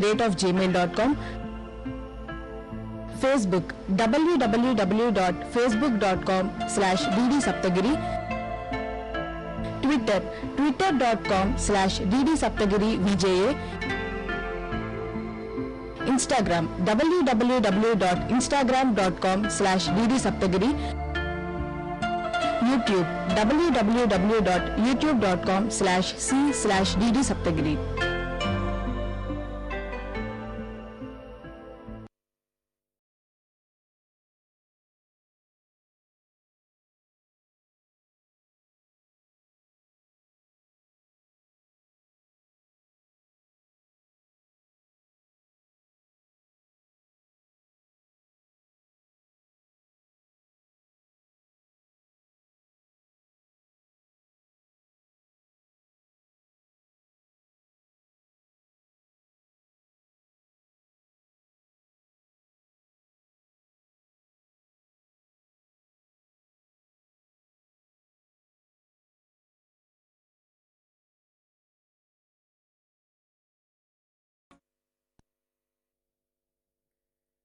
@gmail.com, Facebook www.facebook.com/dd-saptagiri, Twitter twitter.com/dd-saptagiri-vja, Instagram www.instagram.com/dd-saptagiri, YouTube www.youtube.com/c/dd-saptagiri.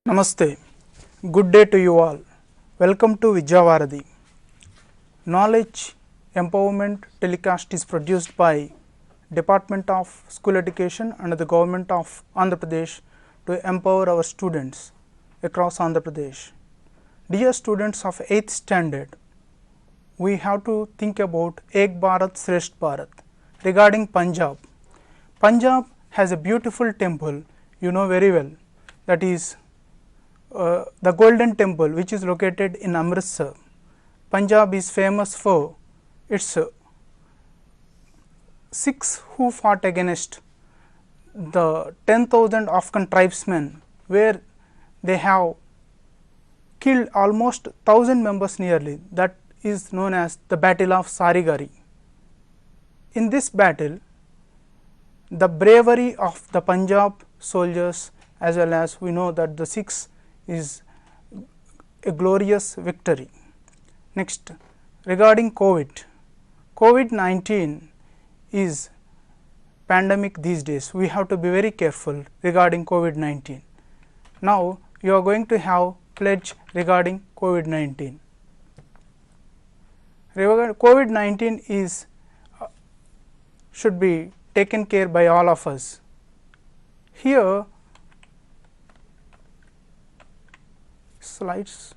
Namaste. Good day to you all. Welcome to Ap-Vidya Varadhi. Knowledge Empowerment telecast is produced by Department of School Education and the Government of Andhra Pradesh to empower our students across Andhra Pradesh. Dear students of 8th standard, we have to think about Ek Bharat Shresth Bharat regarding Punjab. Punjab has a beautiful temple, you know very well, that is the Golden Temple, which is located in Amritsar. Punjab is famous for its Sikhs who fought against the 10,000 Afghan tribesmen, where they have killed almost 1,000 members nearly. That is known as the Battle of Sarigari. In this battle, the bravery of the Punjab soldiers, as well as we know that the Sikhs is a glorious victory. Next, regarding COVID-19 is pandemic these days. We have to be very careful regarding COVID-19. Now, you are going to have pledge regarding COVID-19. COVID-19 is should be taken care by all of us. Here slides.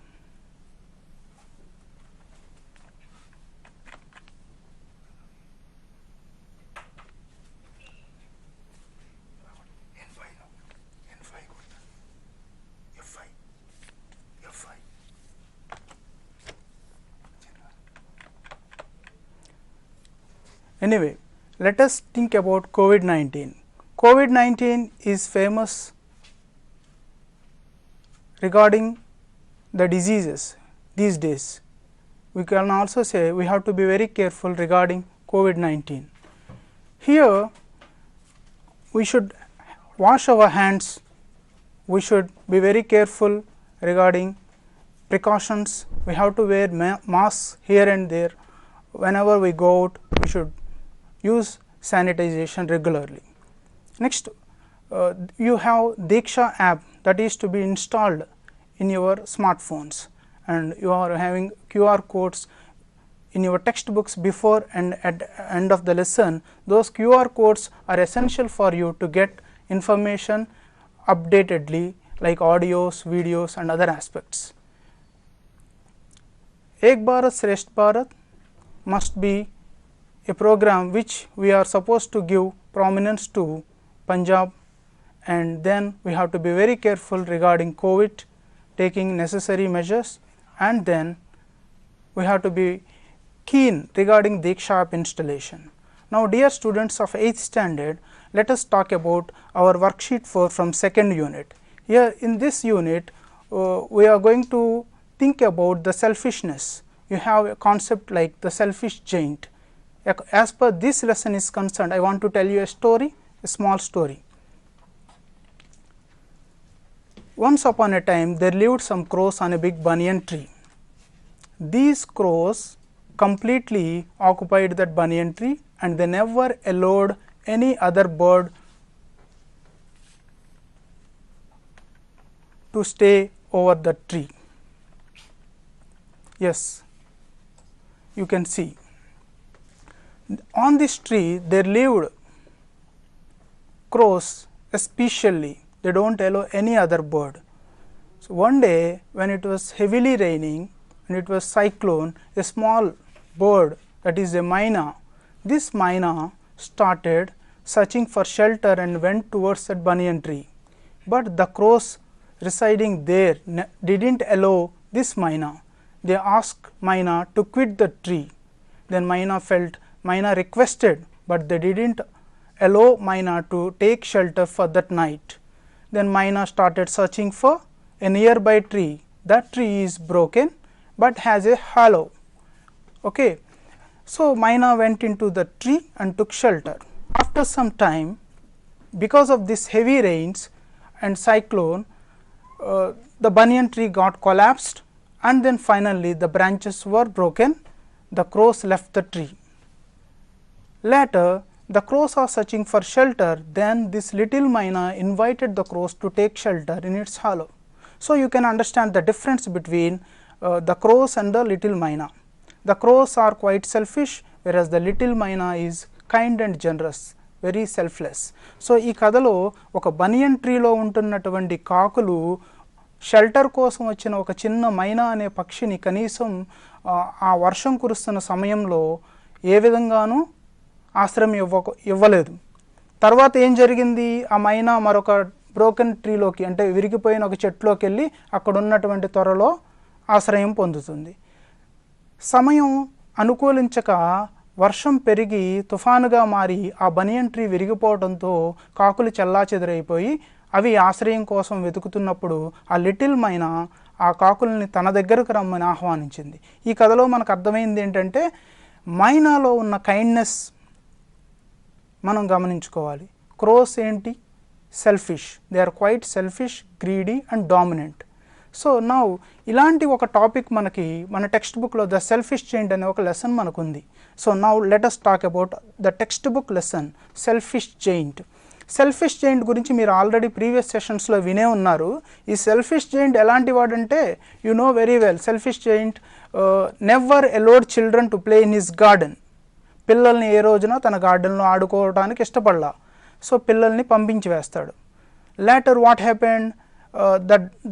Anyway, let us think about COVID-19. COVID-19 is famous regarding the diseases these days. We can also say we have to be very careful regarding COVID-19. Here we should wash our hands, we should be very careful regarding precautions. We have to wear masks here and there. Whenever we go out, we should use sanitization regularly. Next, you have Diksha app that is to be installed in your smartphones, and you are having QR codes in your textbooks before and at the end of the lesson. Those QR codes are essential for you to get information updatedly, like audios, videos and other aspects. Ek Bharat Shresth Bharat must be a program which we are supposed to give prominence to Punjab, and then we have to be very careful regarding COVID, taking necessary measures, and then we have to be keen regarding Diksha app installation. Now, dear students of 8th standard, let us talk about our worksheet 4 from 2nd unit. Here in this unit, we are going to think about the selfishness. You have a concept like the selfish giant. As per this lesson is concerned, I want to tell you a story, a small story. Once upon a time, there lived some crows on a big banyan tree. These crows completely occupied that banyan tree, and they never allowed any other bird to stay over the tree. Yes, you can see on this tree there lived crows especially, they do not allow any other bird. So, one day when it was heavily raining and it was cyclone, a small bird, that is a myna, this myna started searching for shelter and went towards that banyan tree, but the crows residing there did not allow this myna. They asked myna to quit the tree. Then myna requested, but they did not allow myna to take shelter for that night. Then myna started searching for a nearby tree. That tree is broken, but has a hollow. Okay. So, myna went into the tree and took shelter. After some time, because of this heavy rains and cyclone, the banyan tree got collapsed, and then finally the branches were broken. The crows left the tree. Later, the crows are searching for shelter, then this little myna invited the crows to take shelter in its hollow. So, you can understand the difference between the crows and the little myna. The crows are quite selfish, whereas the little myna is kind and generous, very selfless. So, ఈ కథలో ఒక బనియన్ ట్రీలో ఉంటున్నటువంటి కాకులు shelter కోసం వచ్చిన ఒక చిన్న మైనా అనే పక్షిని కనీసం ఆ వర్షం కురుస్తున్న సమయంలో ఏ విధంగానూ ఆశ్రయం ఇవ్వలేదు. తర్వాత ఏం జరిగింది, ఆ మైనా మరొక బ్రోకెన్ ట్రీలోకి, అంటే విరిగిపోయిన ఒక చెట్లోకి వెళ్ళి అక్కడ ఉన్నటువంటి త్వరలో ఆశ్రయం పొందుతుంది. సమయం అనుకూలించక వర్షం పెరిగి తుఫానుగా మారి ఆ బనియన్ ట్రీ విరిగిపోవడంతో కాకులు చెల్లాచెదురైపోయి అవి ఆశ్రయం కోసం వెతుకుతున్నప్పుడు ఆ లిటిల్ మైనా ఆ కాకుల్ని తన దగ్గరకు రమ్మని ఆహ్వానించింది. ఈ కథలో మనకు అర్థమైంది ఏంటంటే మైనాలో ఉన్న కైండ్నెస్ మనం గమనించుకోవాలి. క్రోస్ ఏంటి, selfish, they are quite selfish, greedy and dominant. So now ఇలాంటి ఒక టాపిక్ మనకి మన టెక్స్ట్ బుక్లో ద సెల్ఫిష్ జైంట్ అనే ఒక లెసన్ మనకు ఉంది. So now let us talk about the text book lesson selfish giant. Selfish giant గురించి మీరు ఆల్రెడీ ప్రీవియస్ సెషన్స్లో వినే ఉన్నారు. ఈ సెల్ఫిష్ జైంట్ ఎలాంటి వాడంటే you know very well, selfish giant never allowed children to play in his garden. పిల్లల్ని ఏ రోజున తన గార్డెన్లో ఆడుకోవడానికి ఇష్టపడలా. సో పిల్లల్ని పంపించి వేస్తాడు. Later what happened,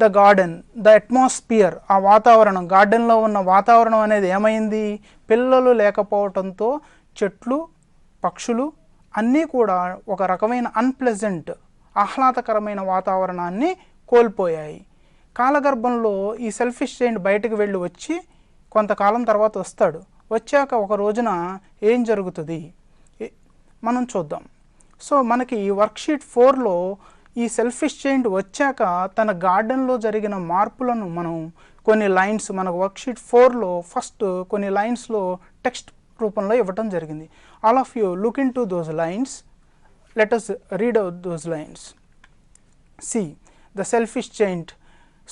the garden, the atmosphere, ఆ వాతావరణం, గార్డెన్లో ఉన్న వాతావరణం అనేది ఏమైంది, పిల్లలు లేకపోవడంతో చెట్లు పక్షులు అన్నీ కూడా ఒక రకమైన అన్ప్లెజెంట్, ఆహ్లాదకరమైన వాతావరణాన్ని కోల్పోయాయి. కాలగర్భంలో ఈ సెల్ఫిష్ జైంట్ బయటకు వెళ్ళి వచ్చి కొంతకాలం తర్వాత వస్తాడు. వచ్చాక ఒక రోజున ఏం జరుగుతుంది మనం చూద్దాం. సో మనకి వర్క్షీట్ 4లో ఈ సెల్ఫిష్ జైంట్ వచ్చాక తన గార్డెన్లో జరిగిన మార్పులను మనం కొన్ని లైన్స్ మనకు వర్క్షీట్ 4లో ఫస్ట్ కొన్ని లైన్స్లో టెక్స్ట్ రూపంలో ఇవ్వటం జరిగింది. All of you look in to those lines, let us read out those lines. See the selfish giant.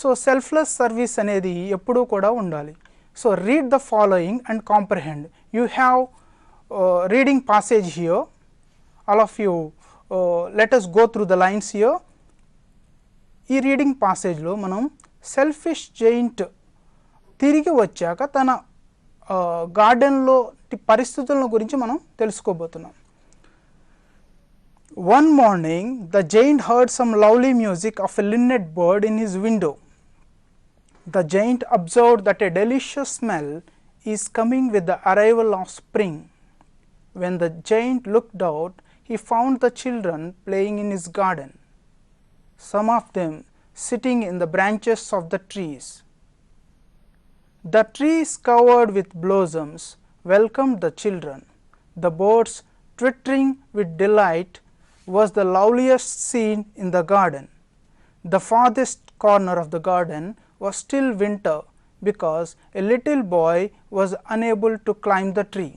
So selfless service అనేది ఎప్పుడూ కూడా ఉండాలి. So read the following and comprehend. You have reading passage here. All of you let us go through the lines here. ఈ reading పాసేజ్లో మనం selfish giant తిరిగి వచ్చాక తన గార్డెన్లో పరిస్థితుల గురించి మనం తెలుసుకోబోతున్నాం. One morning the giant heard some lovely music of a linnet bird in his window. The giant observed that a delicious smell is coming with the arrival of spring. When the giant looked out, he found the children playing in his garden, some of them sitting in the branches of the trees. The trees covered with blossoms welcomed the children. The birds twittering with delight was the loveliest scene in the garden. The farthest corner of the garden was still winter because a little boy was unable to climb the tree.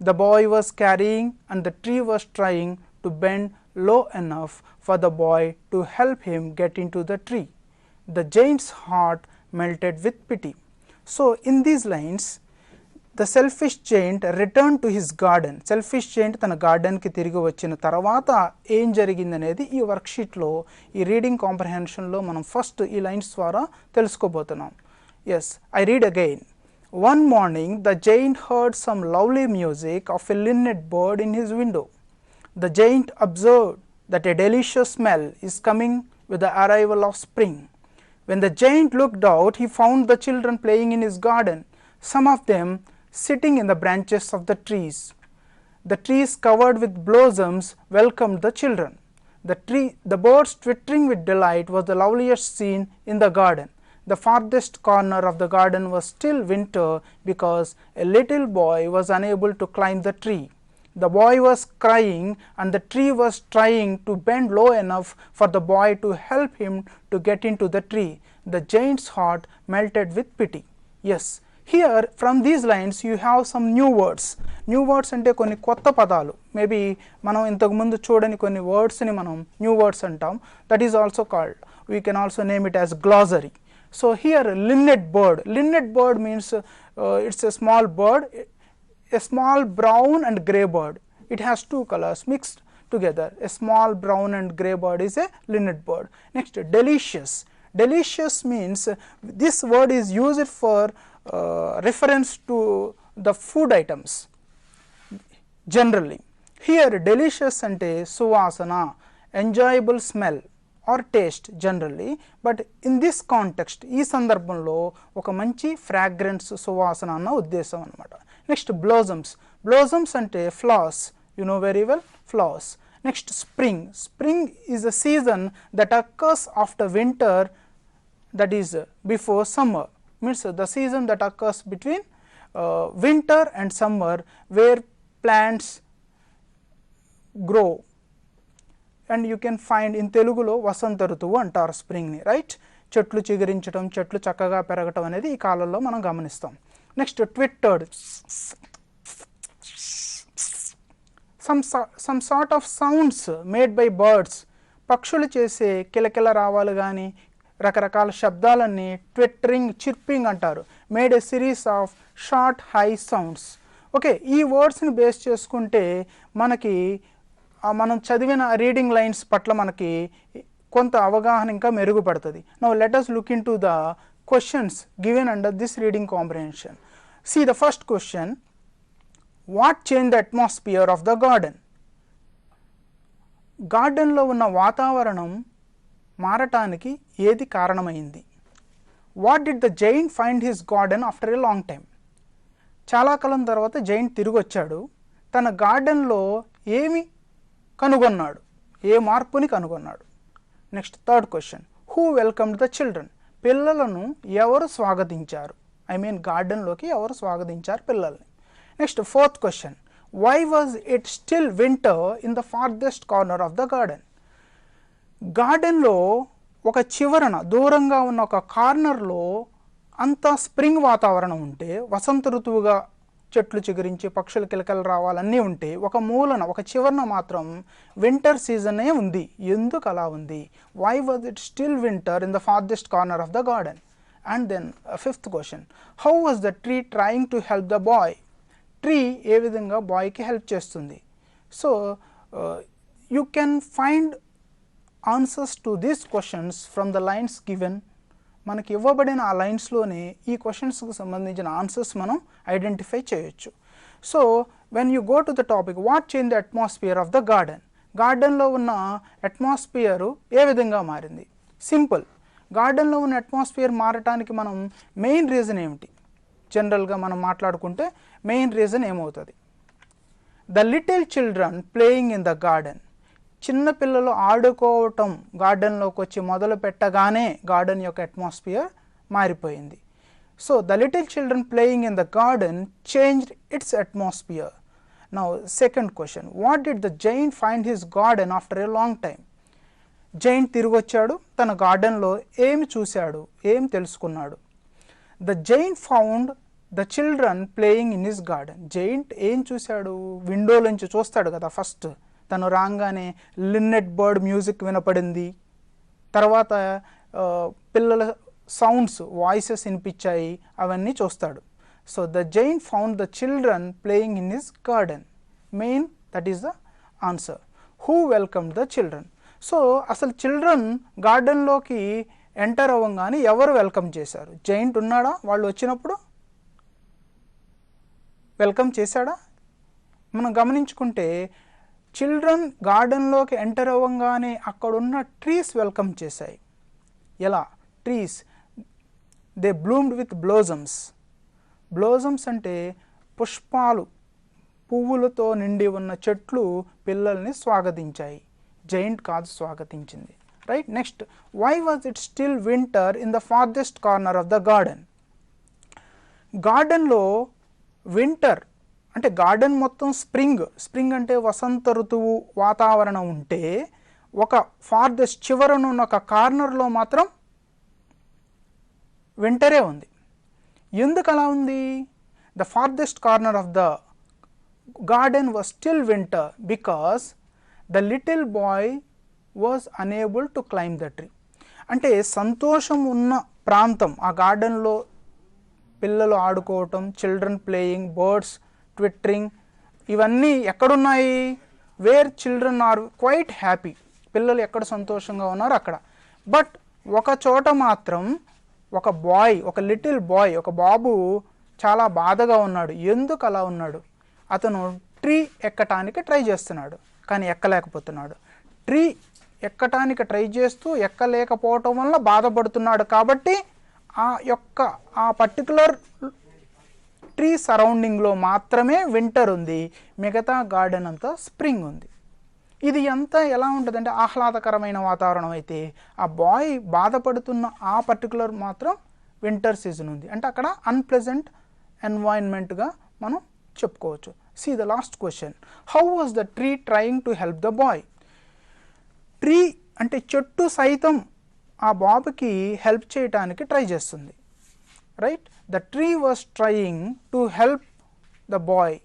The boy was carrying and the tree was trying to bend low enough for the boy to help him get into the tree. The giant's heart melted with pity. So in these lines the selfish giant return to his garden. Selfish giant తన గార్డెన్కి తిరిగి వచ్చిన తర్వాత ఏం జరిగిందనేది ఈ వర్క్షీట్లో ఈ reading కాంప్రహెన్షన్లో మనం first ఈ లైన్స్ ద్వారా తెలుసుకోబోతున్నాం. Yes, I read again. One morning the giant heard some lovely music of a linnet bird in his window. The giant observed that a delicious smell is coming with the arrival of spring. When the giant looked out, he found the children playing in his garden, some of them sitting in the branches of the trees. The trees covered with blossoms welcomed the children. The birds twittering with delight was the loveliest scene in the garden. The farthest corner of the garden was still winter because a little boy was unable to climb the tree. The boy was crying and the tree was trying to bend low enough for the boy to help him to get into the tree. The giant's heart melted with pity. Yes, here from these lines you have some new words. New words ante konni kotta padalu, maybe manam intaku mundu chodani konni words ni manam new words antam. That is also called, we can also name it as glossary. So here linnet bird. Linnet bird means it's a small bird, a small brown and grey bird. It has two colors mixed together. A small brown and grey bird is a linnet bird. Next, delicious. Delicious means this word is used for reference to the food items generally. Here delicious ante suvasana, enjoyable smell or taste generally, but in this context ee sandarbhamlo oka manchi fragrance suvasana anna uddesham annamata. Next, blossoms. Blossoms ante flowers, you know very well, flowers. Next, spring. Spring is a season that occurs after winter, that is before summer, means the season that occurs between winter and summer where plants grow. And you can find in Telugulo vasanta rutuvu antaru spring ni, right? చెట్లు చిగురించడం, చెట్లు చక్కగా పెరగటం అనేది ఈ కాలంలో మనం గమనిస్తాం. Next, ట్విట్టర్డ్. some sort of sounds made by birds. పక్షులు చేసే కిలకిల రావాలు కానీ రకరకాల శబ్దాలన్నీ ట్విట్టరింగ్, చిర్పింగ్ అంటారు. Made a series of short high sounds. Okay, ఈ వర్డ్స్ని బేస్ చేసుకుంటే మనకి మనం చదివిన రీడింగ్ లైన్స్ పట్ల మనకి కొంత అవగాహన ఇంకా మెరుగుపడుతుంది. Now let us look into the questions given under this reading comprehension. See the first question. What changed the atmosphere of the garden? గార్డెన్లో ఉన్న వాతావరణం మారటానికి ఏది కారణమైంది? What did the giant find his garden after a long time? చాలా కాలం తర్వాత giant తిరిగి వచ్చాడు, తన గార్డెన్లో ఏమి కనుగొన్నాడు, ఏ మార్పుని కనుగొన్నాడు? Next, third question. Who welcomed the children? పిల్లలను ఎవరు స్వాగతించారు? ఐ మీన్ గార్డెన్లోకి ఎవరు స్వాగతించారు పిల్లల్ని? Next, fourth question. Why was it still winter in the farthest corner of the garden? గార్డెన్లో ఒక చివరన దూరంగా ఉన్న ఒక కార్నర్లో అంతా స్ప్రింగ్ వాతావరణం ఉంటే, వసంత ఋతువుగా చెట్లు చిగురించి పక్షుల కిలకలు రావాలన్నీ ఉంటే, ఒక మూలన ఒక చివరన మాత్రం వింటర్ సీజనే ఉంది. ఎందుకు అలా ఉంది? Why was it still winter in the farthest corner of the garden? And then fifth question. How was the tree trying to help the boy? Tree ఏ విధంగా బాయ్కి హెల్ప్ చేస్తుంది? So you can find answers to these questions from the lines given. మనకి ఇవ్వబడిన ఆ లైన్స్లోనే ఈ క్వశ్చన్స్కి సంబంధించిన ఆన్సర్స్ మనం ఐడెంటిఫై చేయొచ్చు. So when you go to the topic, what change the atmosphere of the garden? గార్డెన్లో ఉన్న అట్మాస్ఫియరు ఏ విధంగా మారింది? సింపుల్. గార్డెన్లో ఉన్న అట్మాస్ఫియర్ మారటానికి మనం మెయిన్ రీజన్ ఏమిటి? జనరల్గా మనం మాట్లాడుకుంటే మెయిన్ రీజన్ ఏమవుతుంది? The little children playing in the garden. చిన్నపిల్లలు ఆడుకోవటం గార్డెన్లోకి వచ్చి మొదలు పెట్టగానే గార్డెన్ యొక్క అట్మాస్ఫియర్ మారిపోయింది. So the little children playing in the garden changed it's atmosphere. Now second question. What did the giant find his garden after a long time? Giant తిరిగి వచ్చాడు, తన గార్డెన్లో ఏమి చూశాడు, ఏం తెలుసుకున్నాడు? The giant found the children playing in his garden. Giant ఏం చూశాడు? విండోలోంచి చూస్తాడు కదా ఫస్ట్. తను రాగానే లిన్నెట్ బర్డ్ మ్యూజిక్ వినపడింది, తర్వాత పిల్లల సౌండ్స్, వాయిసెస్ వినిపించాయి, అవన్నీ చూస్తాడు. So, the giant found the children playing in his garden. Main, that is the answer. Who welcomed the children? So, అసలు children garden లోకి ఎంటర్ అవ్వగానే ఎవరు వెల్కమ్ చేశారు? జైంట్ ఉన్నాడా వాళ్ళు వచ్చినప్పుడు? వెల్కమ్ చేశాడా? మనం గమనించుకుంటే చిల్డ్రన్ గార్డెన్లోకి ఎంటర్ అవ్వగానే అక్కడున్న ట్రీస్ వెల్కమ్ చేశాయి. ఎలా? Trees they bloomed with blossoms. Blossoms అంటే పుష్పాలు, పువ్వులతో నిండి ఉన్న చెట్లు పిల్లల్ని స్వాగతించాయి. జైంట్ కాదు స్వాగతించింది. Right. Next, why was it still winter in the farthest corner of the garden? గార్డెన్లో వింటర్ అంటే గార్డెన్ మొత్తం స్ప్రింగ్ అంటే వసంత ఋతువు వాతావరణం ఉంటే ఒక ఫార్దెస్ట్ చివరనున్న ఒక కార్నర్లో మాత్రం వింటరే ఉంది. ఎందుకు అలా ఉంది? The farthest corner of the garden was still winter because the little boy was unable to claim the tree. అంటే సంతోషం ఉన్న ప్రాంతం ఆ గార్డెన్లో పిల్లలు ఆడుకోవటం, చిల్డ్రన్ ప్లేయింగ్, బర్డ్స్ ట్విట్టరింగ్, ఇవన్నీ ఎక్కడున్నాయి? Where children are quite happy. పిల్లలు ఎక్కడ సంతోషంగా ఉన్నారు అక్కడ. బట్ ఒక చోట మాత్రం ఒక బాయ్, ఒక లిటిల్ బాయ్, ఒక బాబు చాలా బాధగా ఉన్నాడు. ఎందుకు అలా ఉన్నాడు? అతను ట్రీ ఎక్కటానికి ట్రై చేస్తున్నాడు కానీ ఎక్కలేకపోతున్నాడు. ట్రీ ఎక్కటానికి ట్రై చేస్తూ ఎక్కలేకపోవటం వల్ల బాధపడుతున్నాడు. కాబట్టి ఆ పర్టికులర్ ట్రీ సరౌండింగ్లో మాత్రమే వింటర్ ఉంది, మిగతా గార్డెన్ అంతా స్ప్రింగ్ ఉంది. ఇది అంతా ఎలా ఉంటుందంటే ఆహ్లాదకరమైన వాతావరణం అయితే ఆ బాయ్ బాధపడుతున్న ఆ పర్టికులర్ మాత్రం వింటర్ సీజన్ ఉంది. అంటే అక్కడ అన్ప్లెజెంట్ ఎన్వైరన్మెంట్గా మనం చెప్పుకోవచ్చు. See the last question, how was the tree trying to help the boy? Tree అంటే చెట్టు సైతం ఆ బాబుకి హెల్ప్ చేయడానికి ట్రై చేస్తుంది. Right. The tree was trying to help the boy.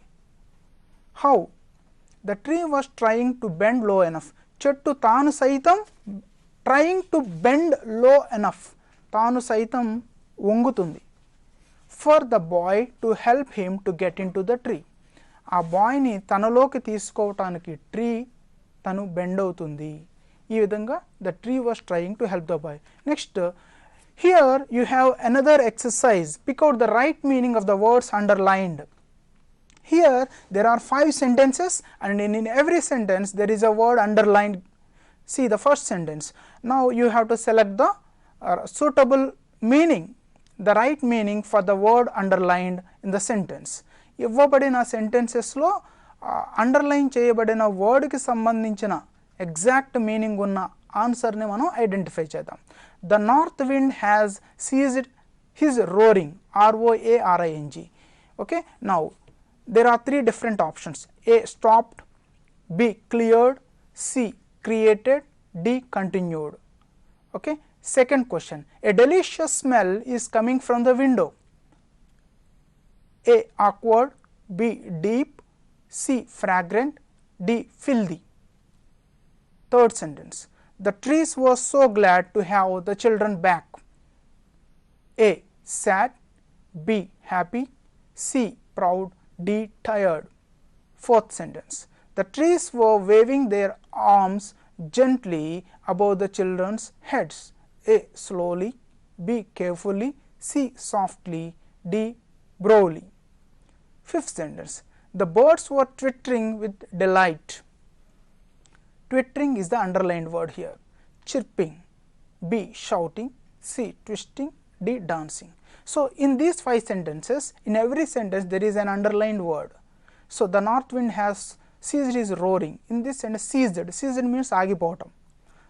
How? The tree was trying to bend low enough. చెట్టు తాను సైతం trying to bend low enough, తాను సైతం వంగుతుంది. For the boy to help him to get into the tree. ఆ బాయ్ని తనలోకి తీసుకోవటానికి tree తను bend అవుతుంది. ఈ విధంగా the tree was trying to help the bye. Next, here you have another exercise. Pick out the right meaning of the words underlined. Here there are 5 sentences and in every sentence there is a word underlined. See the first sentence. Now you have to select the suitable meaning, the right meaning for the word underlined in the sentence. ఇవ్వబడిన సెంటెన్సెస్లో underline చేయబడిన వర్డ్కి సంబంధించిన exact meaning ఉన్న ఆన్సర్ని మనం identify చేద్దాం. The north wind has ceased his roaring, R-O-A-R-I-N-G. Okay. Now there are 3 different options. A, stopped. B, cleared. C, created. D, continued. Okay. Second question, a delicious smell is coming from the window. A, awkward. B, deep. C, fragrant. D, filthy. Third sentence, the trees were so glad to have the children back. A, sad. B, happy. C, proud. D, tired. Fourth sentence, the trees were waving their arms gently above the children's heads. A, slowly. B, carefully. C, softly. D, broadly. Fifth sentence, the birds were twittering with delight. Twittering is the underlined word here. Chirping. B, shouting. C, twisting. D, dancing. So in these 5 sentences, in every sentence there is an underlined word. So the north wind has ceased his roaring. In this sentence, ceased means agipotam.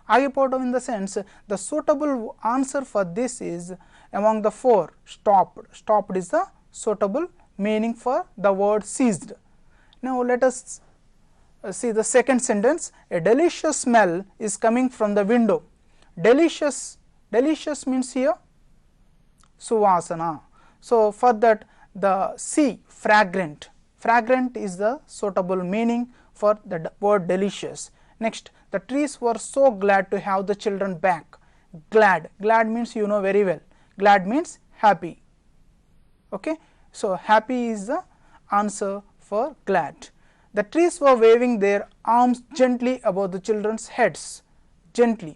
Agipotam in the sense, the suitable answer for this is among the 4. Stopped is the suitable meaning for the word ceased. Now let us see the second sentence, a delicious smell is coming from the window. Delicious means here suvasana. So for that the C, fragrant is the suitable meaning for the word delicious. Next, the trees were so glad to have the children back. Glad means you know very well, glad means happy. Okay. So, happy is the answer for glad. The trees were waving their arms gently above the children's heads. Gently.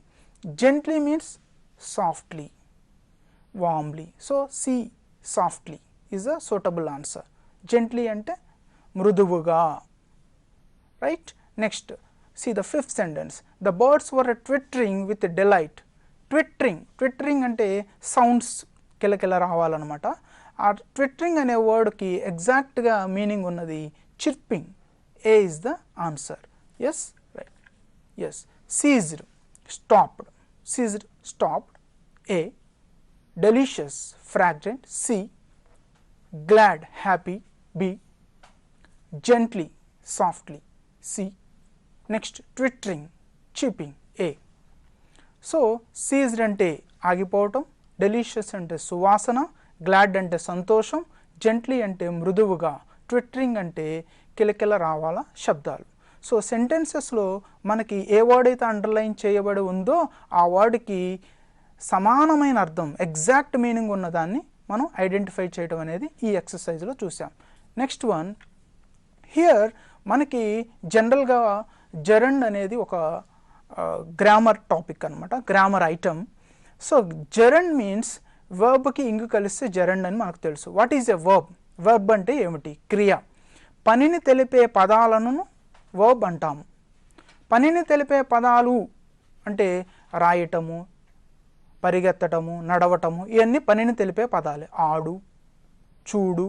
Gently means softly, warmly. So, C softly is a suitable answer. Gently ante mruduvuga. Right. Next, see the fifth sentence. The birds were twittering with delight. Twittering. Twittering ante sounds కిలకిల రావాలన్నమాట. ఆ ట్విట్టరింగ్ అనే వర్డ్కి ఎగ్జాక్ట్గా meaning ఉన్నది chirping. A is the answer. Yes right. Yes. Ceased stopped. Ceased stopped. A. Delicious fragrant. C. Glad happy. B. Gently softly. C. Next twittering chipping. A. So ceased అంటే ఆగిపోవటం, delicious అంటే సువాసన, గ్లాడ్ అంటే సంతోషం, gently అంటే మృదువుగా, ట్విట్టరింగ్ అంటే కిలకిల రావాల శబ్దాలు. సో సెంటెన్సెస్లో మనకి ఏ వర్డ్ అయితే అండర్లైన్ చేయబడి ఉందో ఆ వర్డ్కి సమానమైన అర్థం, ఎగ్జాక్ట్ మీనింగ్ ఉన్నదాన్ని మనం ఐడెంటిఫై చేయడం అనేది ఈ ఎక్సర్సైజ్లో చూసాం. నెక్స్ట్ వన్, హియర్ మనకి జనరల్గా జెరండ్ అనేది ఒక గ్రామర్ టాపిక్ అనమాట, grammar item. So gerund means వర్బ్కి ఇంగు కలిస్తే జెరండ్ అని మనకు తెలుసు. What is a verb? Verb అంటే ఏమిటి? క్రియ. పనిని తెలిపే పదాలను వర్బ్ అంటాము. పనిని తెలిపే పదాలు అంటే రాయటము, పరిగెత్తటము, నడవటము, ఇవన్నీ పనిని తెలిపే పదాలే. ఆడు, చూడు,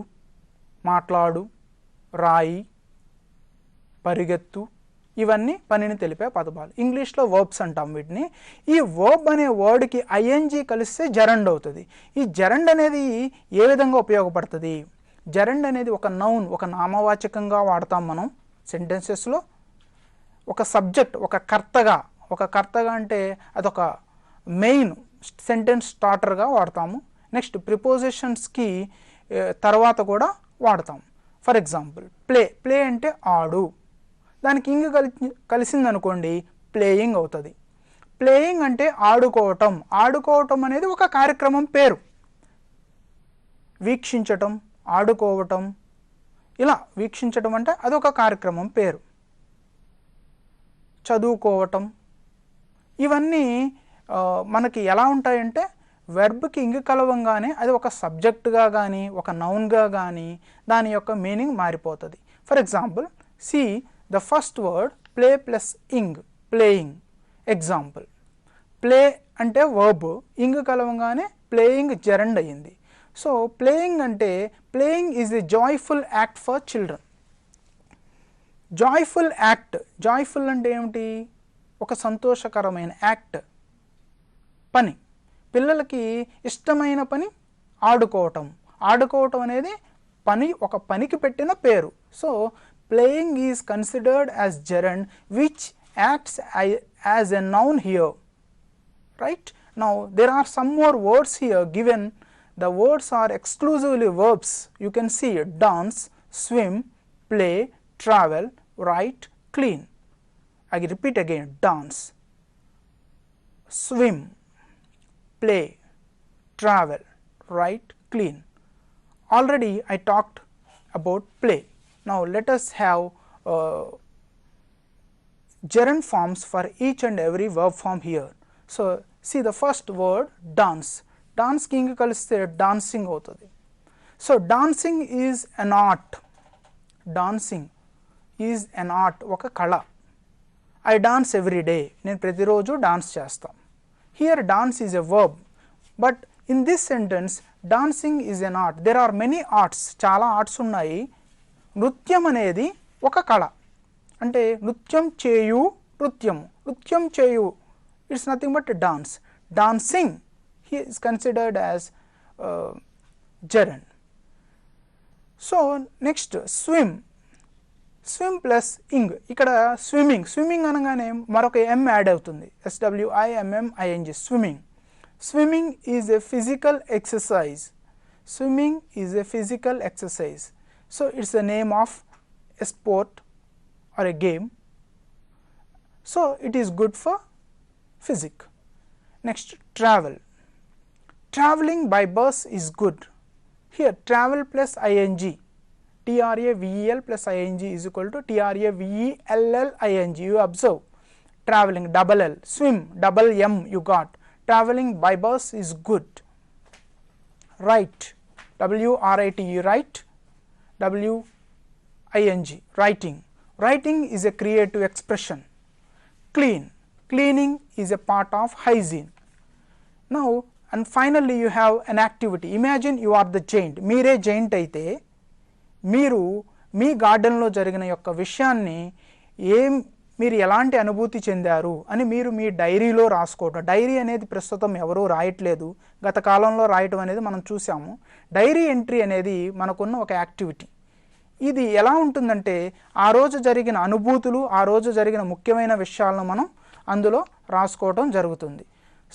మాట్లాడు, రాయి, పరిగెత్తు, ఇవన్నీ పనిని తెలిపే పదపాలు. ఇంగ్లీష్లో వర్బ్స్ అంటాం వీటిని. ఈ వర్బ్ అనే వర్డ్కి ఐఎన్జీ కలిస్తే జెరండ్ అవుతుంది. ఈ జెరండ్ అనేది ఏ విధంగా ఉపయోగపడుతుంది? జెరండ్ అనేది ఒక నౌన్, ఒక నామవాచకంగా వాడతాం మనం సెంటెన్సెస్లో. ఒక సబ్జెక్ట్, ఒక కర్తగా అంటే అదొక మెయిన్ సెంటెన్స్ స్టార్టర్గా వాడతాము. నెక్స్ట్ ప్రిపోజిషన్స్కి తర్వాత కూడా వాడతాం. ఫర్ ఎగ్జాంపుల్ ప్లే అంటే ఆడు, దానికి ఇంగ్ కలిసిందనుకోండి ప్లేయింగ్ అవుతుంది. ప్లేయింగ్ అంటే ఆడుకోవటం. ఆడుకోవటం అనేది ఒక కార్యక్రమం పేరు. వీక్షించటం, ఆడుకోవటం, ఇలా వీక్షించటం అంటే అదొక కార్యక్రమం పేరు. చదువుకోవటం, ఇవన్నీ మనకి ఎలా ఉంటాయంటే వెర్బ్కి ఇంగ్ కలవంగానే అది ఒక సబ్జెక్టుగా కానీ ఒక నౌన్గా కానీ దాని యొక్క మీనింగ్ మారిపోతుంది. For example see the first word play plus ing, playing. Example, play అంటే verb, ing కలవంగానే playing gerund అయ్యింది. సో playing అంటే playing is a joyful act for children. Joyful act, joyful అంటే ఏమిటి? ఒక సంతోషకరమైన యాక్ట్, పని. పిల్లలకి ఇష్టమైన పని ఆడుకోవటం. ఆడుకోవటం అనేది పని, ఒక పనికి పెట్టిన పేరు. So playing is considered as gerund which acts as a noun here, right? Now there are some more words here given. The words are exclusively verbs. You can see dance, swim, play, travel, write, clean. I repeat again, dance, swim, play, travel, write, clean. Already I talked about play. Now let us have gerund forms for each and every verb form here. So see the first word dance. Dance ki inga kaliste dancing avutadi. So dancing is an art. Dancing is an art, oka kala. I dance every day. Nenu prati roju dance chestam. Here dance is a verb, but in this sentence dancing is an art. There are many arts, chala arts unnayi. నృత్యం అనేది ఒక కళ. అంటే నృత్యం చేయు, నృత్యం చేయు, it's nothing but dance. Dancing he is considered as gerund. So next swim. Swim plus ing. ఇక్కడ స్విమ్మింగ్ అనగానే మరొక ఎం యాడ్ అవుతుంది, SWIMMING, swimming. Swimming is a physical exercise. Swimming is a physical exercise. So it's the name of a sport or a game. So it is good for physics. Next, travel. Traveling by bus is good. Here travel plus ing, travel plus ing is equal to travelling. You observe traveling, double L, swim, double M you got. Traveling by bus is good. Write, write, write, wing, writing. Writing is a creative expression. Clean, cleaning is a part of hygiene. Now and finally you have an activity. Imagine you are the giant. మీరే giant అయితే మీరు మీ గార్డెన్లో జరిగిన యొక్క విషయాన్ని మీరు ఎలాంటి అనుభూతి చెందారు అని మీరు మీ డైరీలో రాసుకోవడం. డైరీ అనేది ప్రస్తుతం ఎవరూ రాయట్లేదు, గత కాలంలో రాయటం అనేది మనం చూసాము. డైరీ ఎంట్రీ అనేది మనకున్న ఒక యాక్టివిటీ. ఇది ఎలా ఉంటుందంటే ఆ రోజు జరిగిన అనుభూతులు, ఆ రోజు జరిగిన ముఖ్యమైన విషయాలను మనం అందులో రాసుకోవడం జరుగుతుంది.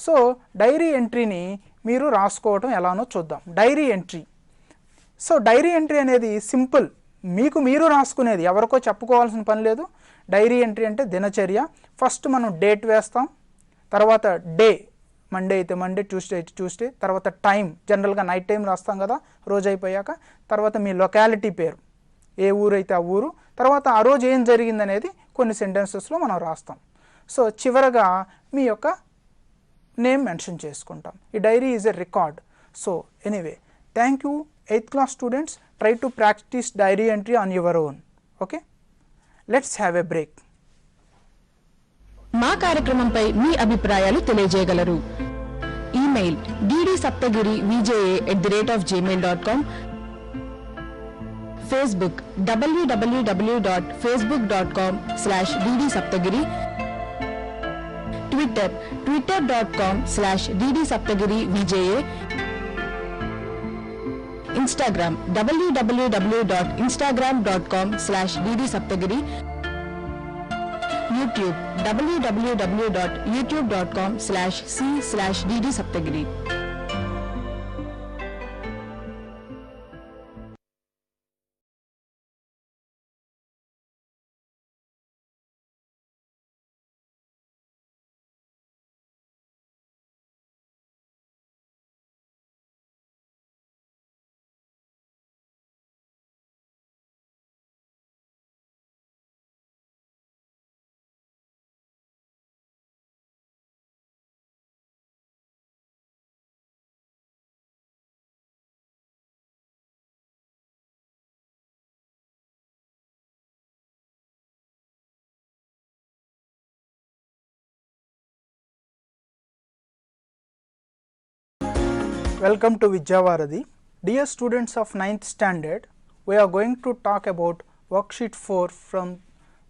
సో డైరీ ఎంట్రీని మీరు రాసుకోవడం ఎలానో చూద్దాం. Diary entry. So diary entry అనేది సింపుల్, మీకు మీరు రాసుకునేది, ఎవరికో చెప్పుకోవాల్సిన పని లేదు. డైరీ ఎంట్రీ అంటే దినచర్య. ఫస్ట్ మనం డేట్ వేస్తాం, తర్వాత డే, మండే అయితే మండే, ట్యూస్డే అయితే ట్యూస్డే, తర్వాత టైం, జనరల్గా నైట్ టైం రాస్తాం కదా రోజు అయిపోయాక, తర్వాత మీ లొకాలిటీ పేరు, ఏ ఊరు అయితే ఆ ఊరు, తర్వాత ఆ రోజు ఏం జరిగిందనేది కొన్ని సెంటెన్సెస్లో మనం రాస్తాం. సో చివరగా మీ యొక్క నేమ్ మెన్షన్ చేసుకుంటాం. ఈ diary is a record. So anyway, thank you 8th class students. Try to practice diary entry on your own. Okay, let's have a break. మా కార్యక్రమంపై మీ అభిప్రాయాలు తెలియజేయగలరు. Email ddSaptagiri@gmail.com, Facebook www.facebook.com/ddsaptagiri, Twitter twitter.com/ddsaptagiri-VJA, Instagram www.instagram.com/ddsaptagiri, YouTube www.youtube.com/c/ddsaptagiri. Welcome to Vidya Varadhi. Dear students of 9th standard, we are going to talk about worksheet 4 from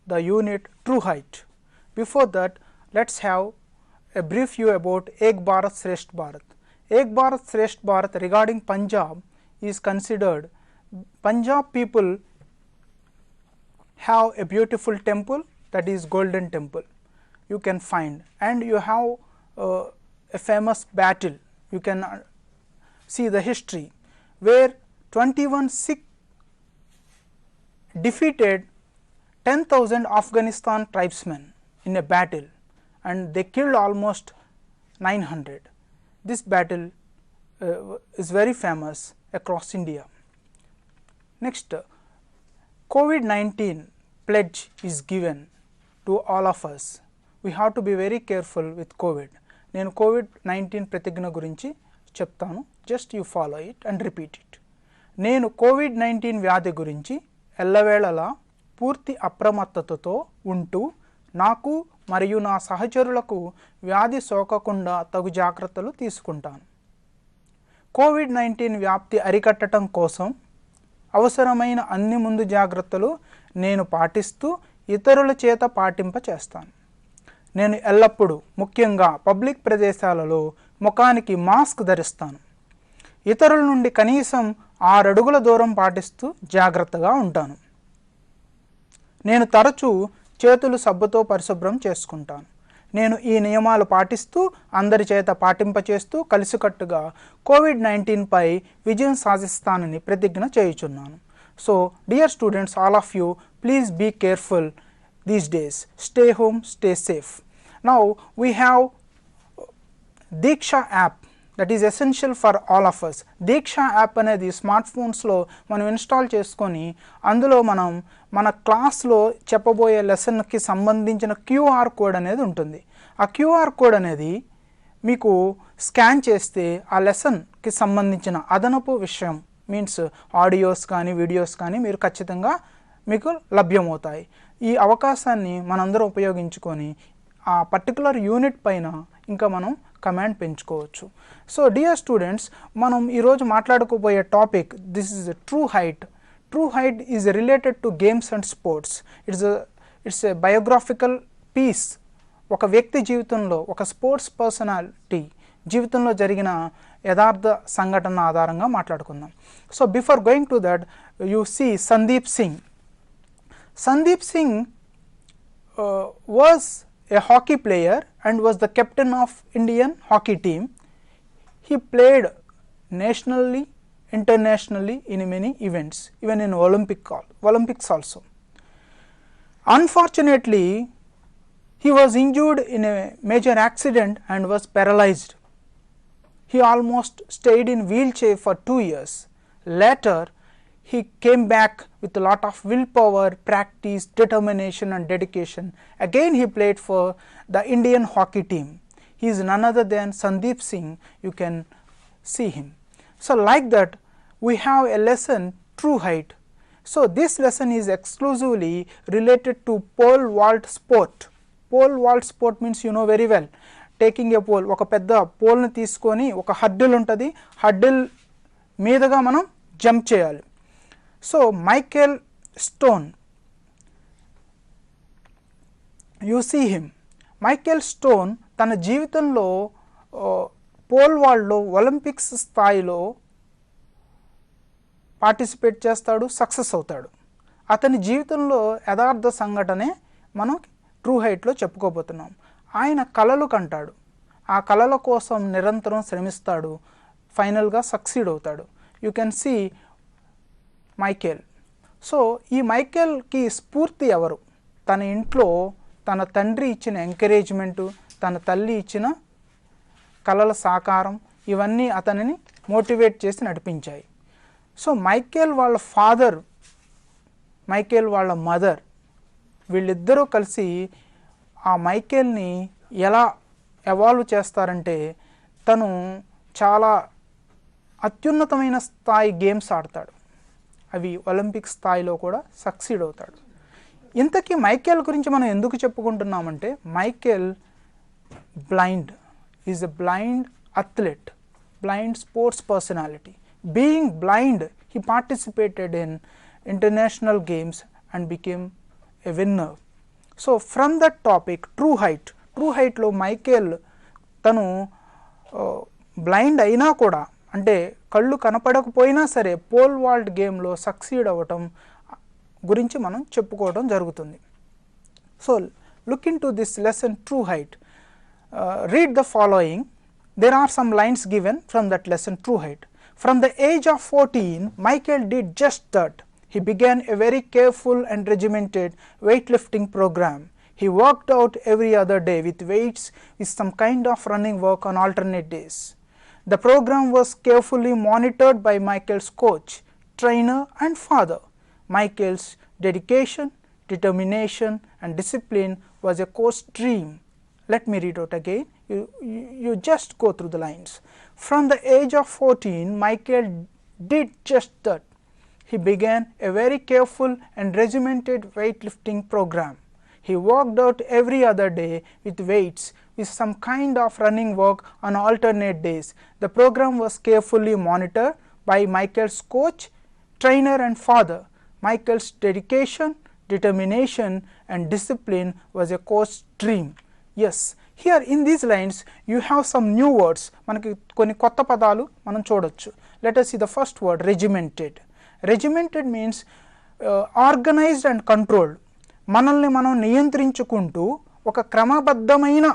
the unit True Height. Before that, let's have a brief view about Ek Bharat Shresth Bharat. Ek Bharat Shresth Bharat regarding Punjab is considered, Punjab people have a beautiful temple, that is Golden Temple, you can find, and you have a famous battle. You can see the history where 21 Sikh defeated 10,000 Afghanistan tribesmen in a battle, and they killed almost 900. This battle is very famous across India. Next, COVID-19 pledge is given to all of us. We have to be very careful with COVID. నేను COVID-19 ప్రతిజ్ఞ గురించి చెప్తాను, just you follow it and repeat it. నేను COVID-19 వ్యాధి గురించి ఎల్లవేళలా పూర్తి అప్రమత్తతతో ఉంటూ నాకు మరియు నా సహచరులకు వ్యాధి సోకకుండా తగు జాగ్రత్తలు తీసుకుంటాను. COVID-19 వ్యాప్తి అరికట్టడం కోసం అవసరమైన అన్ని ముందు జాగ్రత్తలు నేను పాటిస్తూ ఇతరుల చేత పాటింప చేస్తాను. నేను ఎల్లప్పుడూ ముఖ్యంగా పబ్లిక్ ప్రదేశాలలో ముఖానికి మాస్క్ ధరిస్తాను. ఇతరుల నుండి కనీసం 6 అడుగుల దూరం పాటిస్తూ జాగ్రత్తగా ఉంటాను. నేను తరచూ చేతులు సబ్బుతో పరిశుభ్రం చేసుకుంటాను. నేను ఈ నియమాలు పాటిస్తూ అందరి చేత పాటింపచేస్తూ కలిసికట్టుగా COVID-19 పై విజయం సాధిస్తానని ప్రతిజ్ఞ చేయుచున్నాను. So dear students, all of you, please be careful these days. Stay home, stay safe. Now we have Diksha app. That is essential for all of us. Diksha app అనేది స్మార్ట్ ఫోన్స్లో మనం ఇన్స్టాల్ చేసుకొని అందులో మనం మన క్లాస్లో చెప్పబోయే లెసన్కి సంబంధించిన క్యూఆర్ కోడ్ అనేది ఉంటుంది. ఆ క్యూఆర్ కోడ్ అనేది మీకు స్కాన్ చేస్తే ఆ లెసన్కి సంబంధించిన అదనపు విషయం మీన్స్ ఆడియోస్ కానీ వీడియోస్ కానీ మీరు ఖచ్చితంగా మీకు లభ్యమవుతాయి. ఈ అవకాశాన్ని మనందరం ఉపయోగించుకొని ఆ పర్టికులర్ యూనిట్ పైన ఇంకా మనం కమాండ్ పెంచుకోవచ్చు. సో డియర్ స్టూడెంట్స్, మనం ఈరోజు మాట్లాడుకోబోయే topic this is true height. True height is related to games and sports. It's a biographical piece. ఒక వ్యక్తి జీవితంలో, ఒక స్పోర్ట్స్ పర్సనాలిటీ జీవితంలో జరిగిన యథార్థ సంఘటన ఆధారంగా మాట్లాడుకుందాం. So before going to that, you see Sandeep Singh. Sandeep Singh was a hockey player and was the captain of Indian hockey team. He played nationally, internationally in many events, even in Olympics also. Unfortunately, he was injured in a major accident and was paralyzed. He almost stayed in wheelchair for 2 years. Later, he came back with a lot of willpower, practice, determination and dedication. Again he played for the Indian hockey team. He is none other than Sandeep Singh. You can see him. So like that we have a lesson, true height. So this lesson is exclusively related to pole vault sport. Pole vault sport means you know very well. Taking a pole, oka pedda pole ni teeskoni oka hurdle untadi, hurdle meedaga manam jump cheyali. So Michael Stone, you see him. Michael Stone తన జీవితంలో pole వాల్డ్లో Olympics స్థాయిలో participate చేస్తాడు, success అవుతాడు. అతని జీవితంలో యథార్థ సంఘటనే మనం true హైట్లో చెప్పుకోబోతున్నాం. ఆయన కలలు కంటాడు, ఆ కలల కోసం నిరంతరం శ్రమిస్తాడు, ఫైనల్గా సక్సీడ్ అవుతాడు. You can see Michael. So ఈ మైకేల్కి స్ఫూర్తి ఎవరు? తన ఇంట్లో తన తండ్రి ఇచ్చిన ఎంకరేజ్మెంటు, తన తల్లి ఇచ్చిన కలల సాకారం, ఇవన్నీ అతనిని మోటివేట్ చేసి నడిపించాయి. సో మైకేల్ వాళ్ళ ఫాదర్, మైకేల్ వాళ్ళ మదర్, వీళ్ళిద్దరూ కలిసి ఆ మైకేల్ని ఎలా ఎవాల్వ్ చేస్తారంటే, తను చాలా అత్యున్నతమైన స్థాయి గేమ్స్ ఆడతాడు, అవి ఒలింపిక్ స్థాయిలో కూడా సక్సీడ్ అవుతాడు. ఇంతకీ మైకేల్ గురించి మనం ఎందుకు చెప్పుకుంటున్నామంటే, Michael blind, is a blind athlete, blind sports personality. Being blind, he participated in international games and became a winner. So from that topic, true height లో మైకేల్ తను బ్లైండ్ అయినా కూడా, అంటే కళ్ళు కనపడకపోయినా సరే పోల్ వాల్ట్ గేమ్లో సక్సీడ్ అవ్వటం గురించి మనం చెప్పుకోవడం జరుగుతుంది. So look in to this lesson true height. Read the following. There are some lines given from that lesson true height. From the age of 14, Michael did just that. He began a very careful and regimented weightlifting program. He worked out every other day with weights with some kind of running work on alternate days. The program was carefully monitored by Michael's coach, trainer and father. Michael's dedication, determination and discipline was a coach's dream. Let me read out again. You just go through the lines. From the age of 14, Michael did just that. He began a very careful and regimented weightlifting program. He worked out every other day with weights with some kind of running work on alternate days. The program was carefully monitored by Michael's coach, trainer and father. Michael's dedication, determination and discipline was a coach's dream. Yes, here in these lines you have some new words. మనకి కొన్ని కొత్త పదాలు మనం చూడొచ్చు. Let us see the first word, regimented. Regimented means organized and controlled. మనల్ని మనం నియంత్రించుకుంటూ ఒక క్రమబద్ధమైన